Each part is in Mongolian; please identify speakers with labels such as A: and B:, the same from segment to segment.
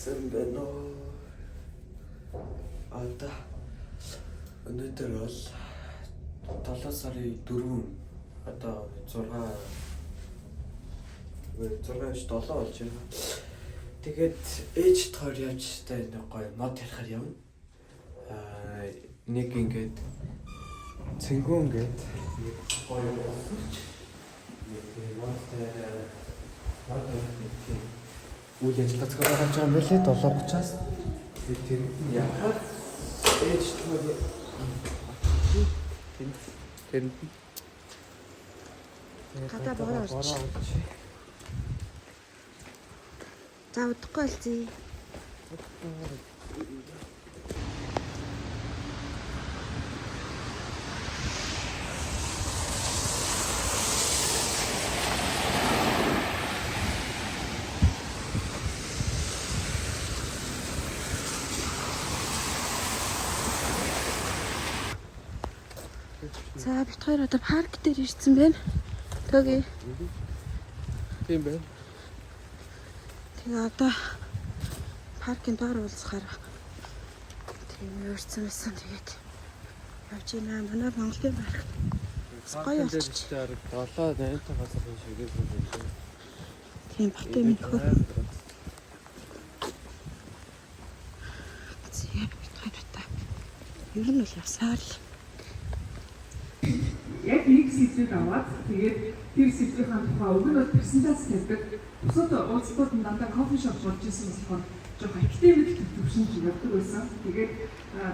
A: Sembrano Ata өнөөдөр бол 7 сарын 4 одоо 6 7 болж байна. Тэгээд ээж тоор явж та энэ гоё мод ярахаар явна. Нэг ингээд цэнгүүн гээд нэг гоё боловч нэг мод үйл ажиллагаа гаргаж байгаа юм билээ 7:30-аас. Тэр яхад ээж тоор тэнд
B: гадаа бороо орч. За удахгүй болцъя. За бид хоёр одоо парк дээр ирсэн байна. Төгийн.
A: Тийм байна.
B: Тэгээ одоо паркын доор уулзахаар тийм өөрчлөсөн байсан. Тэгээд явж байна. Манай Монголын парк. Гоё болчих.
A: 7-8 тагаас шигээ байна.
B: Тийм бат юм хөө. Зээ бид хоёр та. Ер нь бол явсаар л.
C: Яг нэг сэдвийг аваад тэгээд тэр сэдвийн тухай уг нь бол презентац хийдэг. Бусад уулзалтууд нь дандаа кофе шоп болж исэн болохоор жоох академик төвшинж явдаг байсан. Тэгээд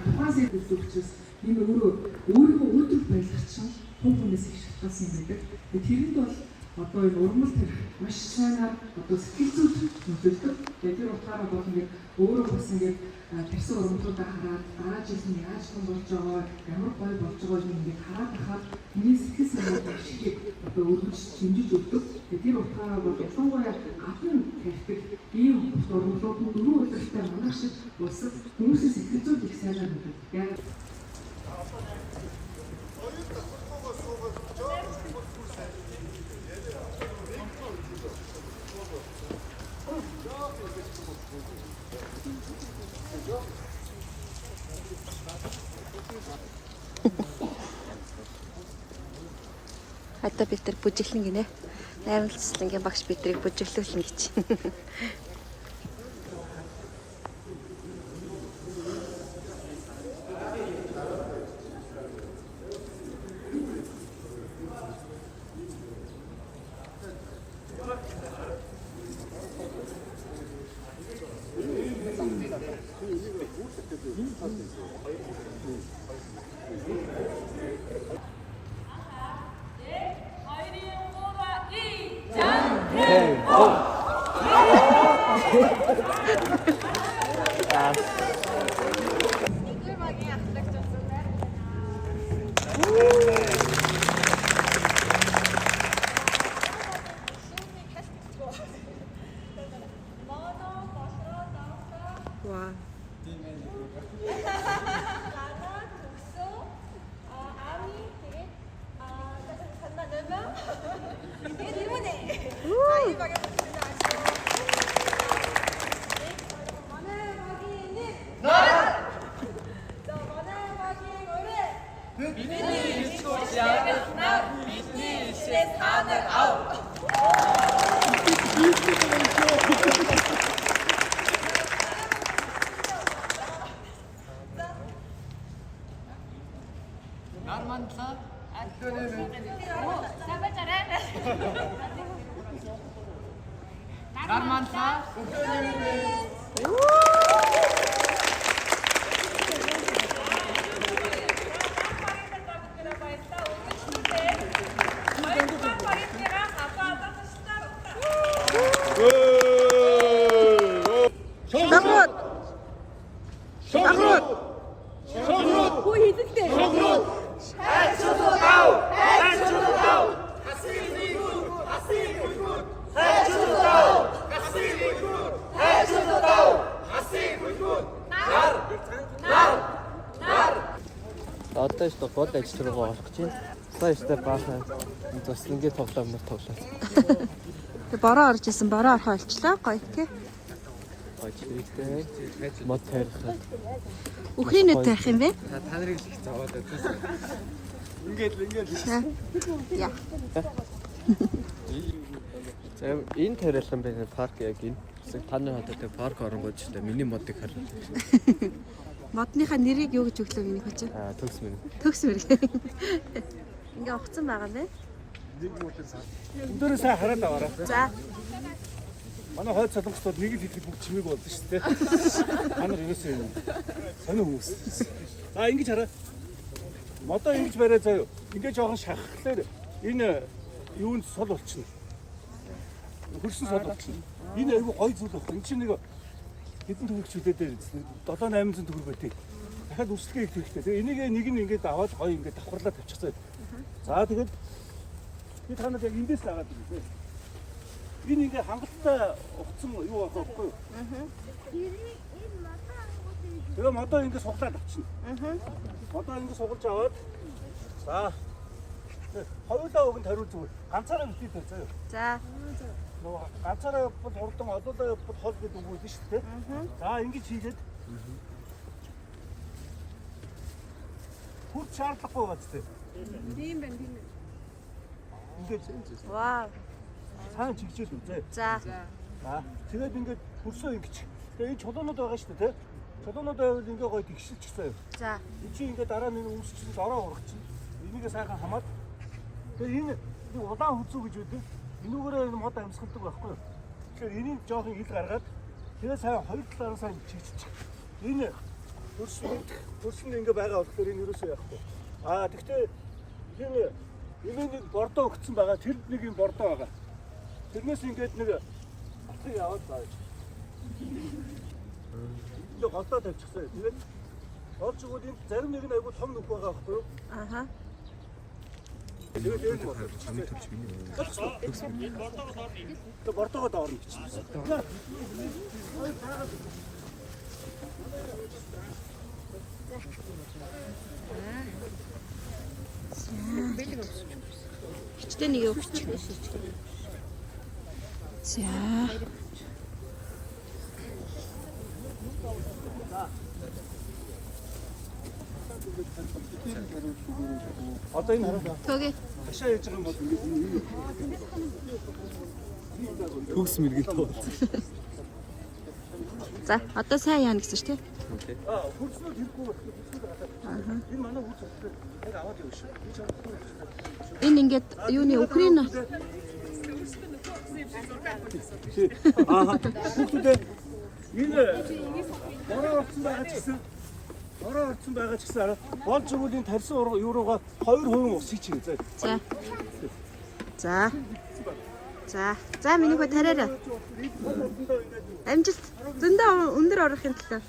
C: тухайн сэдвээс өгчөөс энэ өөрийгөө өөдрөг байлгачин хүмүүнээс их шалтгаалсан юм байдаг. Тэрэнд бол одоо энэ урмал тэр маш сайнаар одоо сэтгэл зүйн нөлөөлдөг. Тэгээд тэр утгаараа бол ингээд өөрөө бас ингээд тэрсэн урмлуудаа хараад дараа жил нь яаж том болж байгаа, ямар гоё болж байгааг ингээд хараад ахаад миний сэтгэл санаа шиг одоо өргөж шинжиж өгдөг. Тэгээд тэр утгаараа бол ялангуяа гадна тавьдаг ийм урмлууд нь дөрөв удиртай манай шиг улсад хүмүүсийн сэтгэл зүйд их сайнаар нөлөөлдөг. Яг
B: Одоо бид тэр бүжиглэн гинэ. Найрамлцлангийн багш бидрийг бүжиглүүлнэ гэж.
A: Одоо ч гол ажил руугаа орох гэж байна. Сая штэ баахан туслангийн тоглоомор тоглоод.
B: Тэг бороо орж исэн, бороо орохоо олчлаа гоё тий.
A: гойчтой. Мод тарихад.
B: Үхрийн нүд тарих юм бэ?
A: Та нарыг л их зовоод байсан. Ингээд.
B: Яа.
A: За энэ тариалан байна парк яг энэ. Таны хотод парк оронгууд ч миний модыг харна.
B: Модныхаа нэрийг юу гэж өглөө миний хоч?
A: Төгс мэн.
B: Төгс мөрг. Ингээ ухцсан байгаа юм бэ?
D: Өндөрөө сайн хараад аваарай.
B: За.
D: Манай хойд солонгоцод нэг л хэлэхэд бүгд чимээг болдсон шүү дээ. Та нар ерөөсөө юм. Сонио хүмүүс. За ингэж хараа. Модоо ингэж бариа заяа. Ингээ жоохон шахахлаар энэ юунд сул болчихно. Хөрсөн сул болчихно. Энэ айгүй гоё зүйл байна. Энд чинь нэг хэдэн төгрөгчүүдээ дээр 7-800 төгрөг байдгийг. Дахиад үсгээ их хэрэгтэй. Тэгээ энийг нэг нь ингээд аваад гоё ингээд давхарлаа тавьчихсан. За тэгээд би танад яг эндээс л агаад ирсэн. Энэ ингээ хангалттай ухцсан юу байх вэ? Тэгээ модоо ингээ суглаад авчихна. Модоо ингээ сугалж аваад за хоёулаа өгөнд хариу зүгээр. Ганцаараа битээ тавь заяа.
B: За.
D: Ганцаараа бол хурдан олоолаа бол хол гэдэг үг үү шүү дээ. За ингэж хийгээд хурд шаардлагагүй байна зү. Тийм байна. Ингээд
B: Вау.
D: цаана чигчээс үзье.
B: За.
D: За тэгээд ингээд хөрсөө ингэж. Тэгээ энэ чулуунууд байгаа шүү дээ, тэ? Чулуунууд байвал ингээ гоё тэгшилч гэсэн юм.
B: За.
D: Энд чинь ингээ дараа нь үүсчихсэн дороо ургачих. Энийгээ сайхан хамаад. Тэгээ энэ удаан хүзүү гэж үүдэг. Энүүгээрээ энэ мод амьсгалдаг байхгүй юу? Тэгэхээр энийг жоохон ил гаргаад тэгээ сайн хоёр талаараа сайн чигчих. Энэ хөрсөн ингээ байгаа болохоор энэ юусоо яахгүй. Тэгтээ энэ нэг бордоо өгсөн байгаа. Тэр нэг юм бордоо байгаа. Тэрнээс ингээд нэг атыг аваад зааж. Тэгээ голдоо тавьчихсан. Тэгээд орж игүүд энэ зарим нэг нь айгүй том нүх байгаа байхгүй юу?
B: Аха.
D: Тэгээд энэ бордоогоо доорно гэж байна.
B: Хичтэй нэг өгч. За.
D: Одоо энэ хараа.
B: Төгөө.
D: Хашаа яж байгаа юм бол ингэ.
A: Төгс мэрэгэл тоо.
B: За, одоо сайн яана гэсэн шүү, тий?
D: Хөрснөө хэрэггүй байх. Энэ манай хүүц өгсөн. Яг аваад явж шүү.
B: Энэ ингээд юуны Украин
D: Хүүхдүүдээ энэ бороо орсон байгаа ч гэсэн болж өгвөл энэ тарьсан юуруугаа 2% ус хийчих зэ.
B: За. За миний хөө тараарай. Амжилт. Зөндөө өндөр орохын төлөө.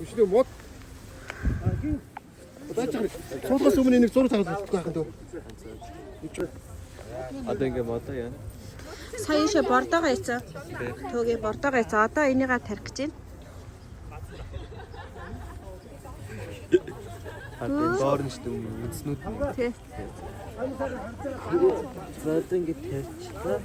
E: Өшөө мод. Суулгаас өмнө нэг зураг тавьдаг байх нь дөө.
A: Одоо ингээ модоо яа.
B: Сая ши бордоогоо хийцээ. Төгөө бордоогоо хийцээ. Одоо энийгээ тарих гэж байна.
A: Одоо доор нь шүү дээ үзнүүд.
B: Тий.
A: За одоо ингээ тарьчлаа.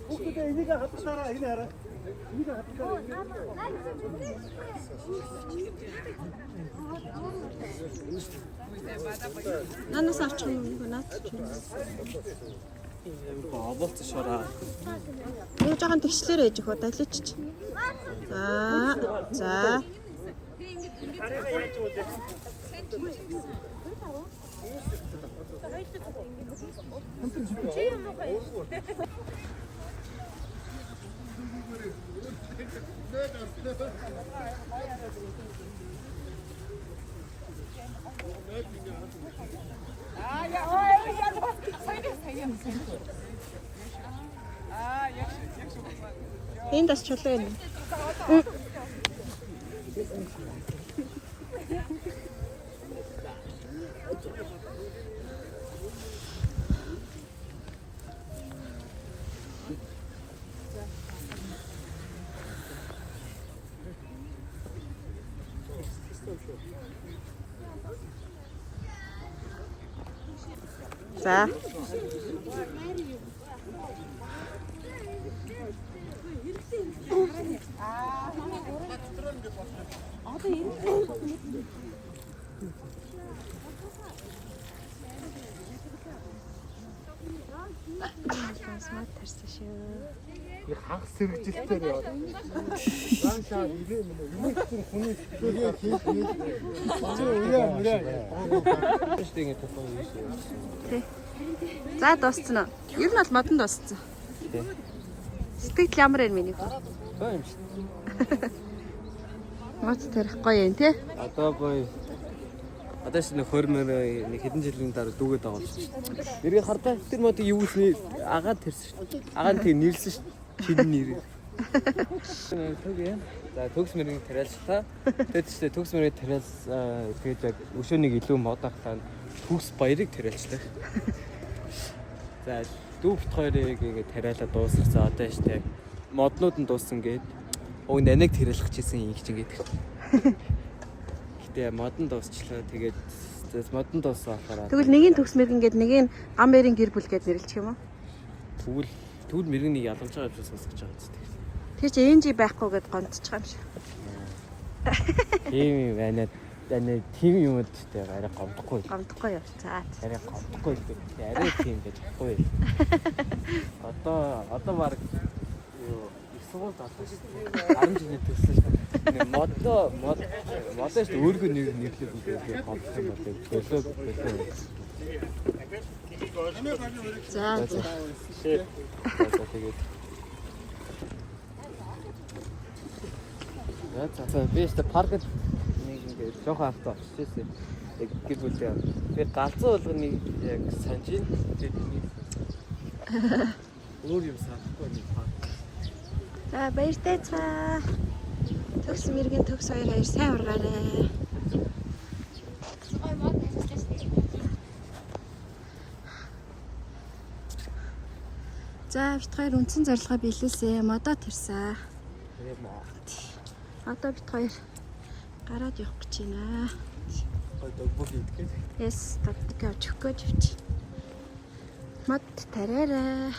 D: Хүүхдүүдээ энийг хатгаараа энэ хараа. Энийг хатгаараа ингэ.
B: Нанаас авчих юм уу? Наад чи.
A: Оболт шороо.
B: Юу жоохон тэгшлэр ээж өгөө далич. За. Энэ дэс чулуу юм. За. Смат тарсан шүү.
E: Би хагас сэргэлжэлтэй яваад. Ганшаа ирээ мөн юу гэсэн хүний сэтгэлээ хийж
B: Тий. За дууссан уу? Ер нь бол модон дууссан. Сэтгэл ямар юм миний?
F: Гоё юм шиг.
B: Мод тарих гоё юм тий?
F: Одоо гоё. Одоо шинэ хормор нэг хэдэн жилийн дараа дүүгээд байгаа болж байна. Нэрийг хардаа тэр модыг юу гэсний агаад тэрсэн шүү. Агаад тэг нэрлсэн шүү. Шинэ нэр. Төг юм. За төгс мөрийг тариалчлаа. Тэгэд ч төгс мөрийг тариалс тэгээд яг өшөөнийг илүү мод ахлаа төгс баярыг тариалчлаа. За дүү бит хоёрыг ингээд тариалаад дуусгацаа одоо штэ моднууд нь дууссан гээд уг наныг тариалах гэсэн юм чинь гэдэг. Гэтэ модон дуусчлаа тэгээд модон дууссан болохоор
B: Тэгвэл нэгийн төгс мэрэг ингээд нэгийг гам мэрийн гэр бүл гэж нэрлэх юм уу?
F: тэгвэл мэрэгний ялгаж байгаа юм шиг сонсож байгаа зү.
B: Тэр чи энжи байхгүй гэд гонцчих юм шиг.
F: Тийм юм байна. Тийм юмд тэ арай гомдохгүй.
B: Гомдохгүй юу? За.
F: Арай гомдохгүй гэдэг. Арай тийм гэж байхгүй. Одоо баг юу их сургууль татсан шүү дээ. 10 жилийн төссөн шүү дээ. Модоос өөргөө нэрлэх үгүй гомдох юм байна. Төлөө.
B: За.
F: Тэгээд за би ч паркд нэг ингээд жоохон авто очижсэн. Яг гэр бүлээ. Би галзуу болгоныг яг санаж ин. Өөр юм санахгүй нэг парк.
B: За баяртай цаа. Төгс мэргийн төгс хоёр сайн ургаарай. За бит хоёр үндсэн зорилгоо биелүүлсэн. Модоо тэрсэн. Одоо бит хоёр гараад явах гэж байна.
F: Догбог идэх.
B: Яс татдаг авч өгөх гэж. Мод тараарай.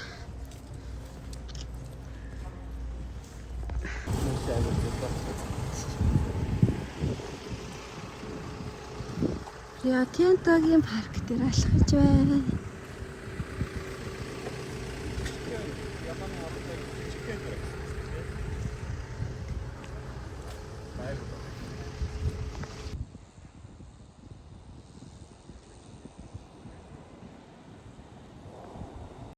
B: Яа, Тентогийн парк дээр алхаж байна.